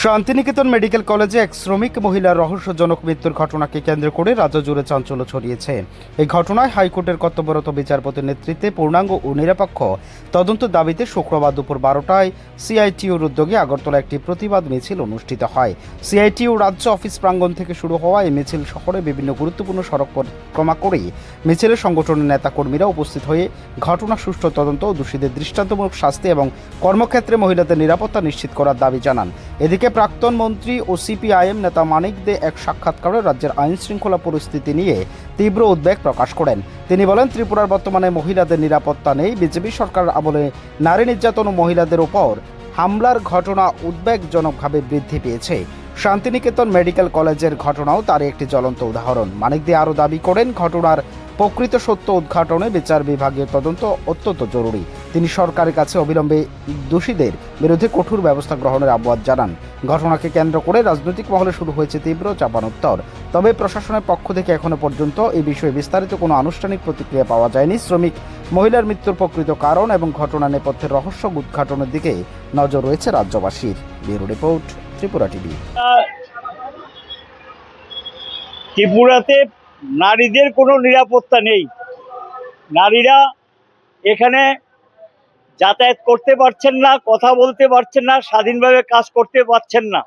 Santiniketan medical কলেজে এক শ্রমিক মহিলার রহস্যজনক মৃত্যুর ঘটনাকে কেন্দ্র করে রাজ্য জুড়ে চাঞ্চল্য ছড়িয়েছে। এই ঘটনায় হাইকোর্টের কর্তব্যরত বিচারপতির নেতৃত্বে পূর্ণাঙ্গ ও নিরপেক্ষ তদন্তের দাবিতে শুক্রবার দুপুর 12টায় সিআইটিইউর উদ্যোগে আগরতলা একটি প্রতিবাদ মিছিল অনুষ্ঠিত হয়। সিআইটিইউ রাজ্য অফিস প্রাঙ্গণ থেকে শুরু হওয়া এই মিছিল শহরে বিভিন্ন গুরুত্বপূর্ণ সড়ক পরিক্রমা করে মিছিলের সংগঠনের নেতাকর্মীরা উপস্থিত হয়ে ঘটনা সুষ্ঠু তদন্ত ও দোষীদের দৃষ্টান্তমূলক শাস্তি এবং কর্মক্ষেত্রে মহিলাদের নিরাপত্তা নিশ্চিত করার দাবি জানান। এদিকে প্রাক্তন মন্ত্রী ও সিপিআইএম নেতা মানিক দে এক সাক্ষাৎকারে রাজ্যের আইন শৃঙ্খলা পরিস্থিতি নিয়ে তীব্র উদ্বেগ প্রকাশ করেন। তিনি বলেন, ত্রিপুরার বর্তমানে মহিলাদের নিরাপত্তা নেই। বিজেপি সরকার আমলে নারী নির্যাতন ও মহিলাদের উপর হামলার ঘটনা উদ্বেগজনকভাবে বৃদ্ধি পেয়েছে। শান্তিনিকেতন মেডিকেল কলেজের ঘটনাও তার একটি জ্বলন্ত উদাহরণ। মানিক দে আরও দাবি করেন, ঘটনার প্রকৃত সত্য উদ্ঘাটনে বিচার বিভাগীয় তদন্ত অত্যন্ত জরুরি। তিনি সরকারের কাছে অবিলম্বে দোষীদের বিরুদ্ধে কঠোর ব্যবস্থা গ্রহণের আহ্বান জানান। ঘটনাকে কেন্দ্র করে রাজনৈতিক মহলে শুরু হয়েছে তীব্র চাপানোত্তর। তবে প্রশাসনের পক্ষ থেকে এখনো পর্যন্ত এই বিষয়ে বিস্তারিত কোনো আনুষ্ঠানিক প্রতিক্রিয়া পাওয়া যায়নি। শ্রমিক মহিলার মৃত্যুর প্রকৃত কারণ এবং ঘটনা নেপথ্যের রহস্য উদ্ঘাটনের দিকে নজর রয়েছে রাজ্যবাসীর। Bureau report, Tripura TV. ত্রিপুরাতে নারীদের কোনো নিরাপত্তা নেই। নারীরা এখানে যাতায়াত করতে পারছেন না, কথা বলতে পারছেন না, স্বাধীনভাবে কাজ করতে পারছেন না।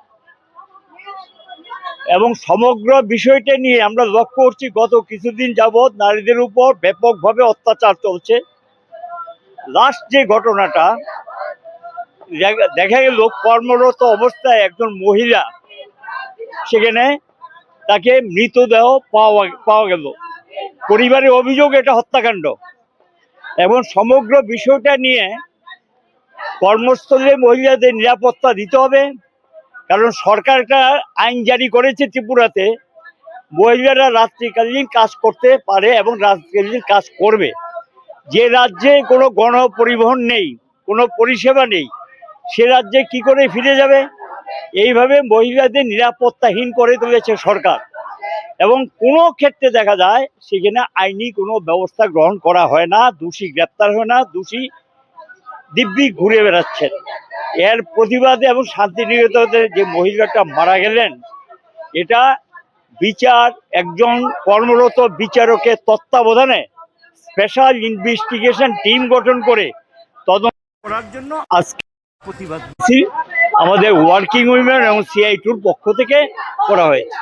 এবং সমগ্র বিষয়টা নিয়ে আমরা লক্ষ্য করছি গত কিছুদিন যাবৎ নারীদের উপর ব্যাপকভাবে অত্যাচার চলছে। লাস্ট যে ঘটনাটা দেখা গেল, কর্মরত অবস্থায় একজন মহিলা সেখানে তাকে মৃতদেহ পাওয়া গেল। পরিবারের অভিযোগ এটা হত্যাকাণ্ড। এবং সমগ্র বিষয়টা নিয়ে কর্মস্থলে মহিলাদের নিরাপত্তা দিতে হবে। কারণ সরকার একটা আইন জারি করেছে ত্রিপুরাতে, মহিলারা রাত্রিকালীন কাজ করতে পারে এবং রাত্রিকালীন কাজ করবে। যে রাজ্যে কোনো গণপরিবহন নেই, কোনো পরিষেবা নেই, সে রাজ্যে কি করে ফিরে যাবে? এইভাবে মহিলাদের নিরাপত্তাহীন করে তুলেছে সরকার। এবং কোনো ক্ষেত্রে দেখা যায় সেখানে আইনি কোনো ব্যবস্থা গ্রহণ করা হয় না, দোষী গ্রেপ্তার হয় না, দোষী দিব্যি ঘুরে বেড়াচ্ছেন। এর প্রতিবাদে এবং শান্তিনিকেতনে যে মহিলাটা মারা গেলেন, এটা বিচার একজন কর্মরত বিচারকের তত্ত্বাবধানে স্পেশাল ইনভেস্টিগেশন টিম গঠন করে তদন্ত করার জন্য আজকে প্রতিবাদ আমাদের ওয়ার্কিং উইমেন এবং সিআইটির পক্ষ থেকে করা হয়েছে।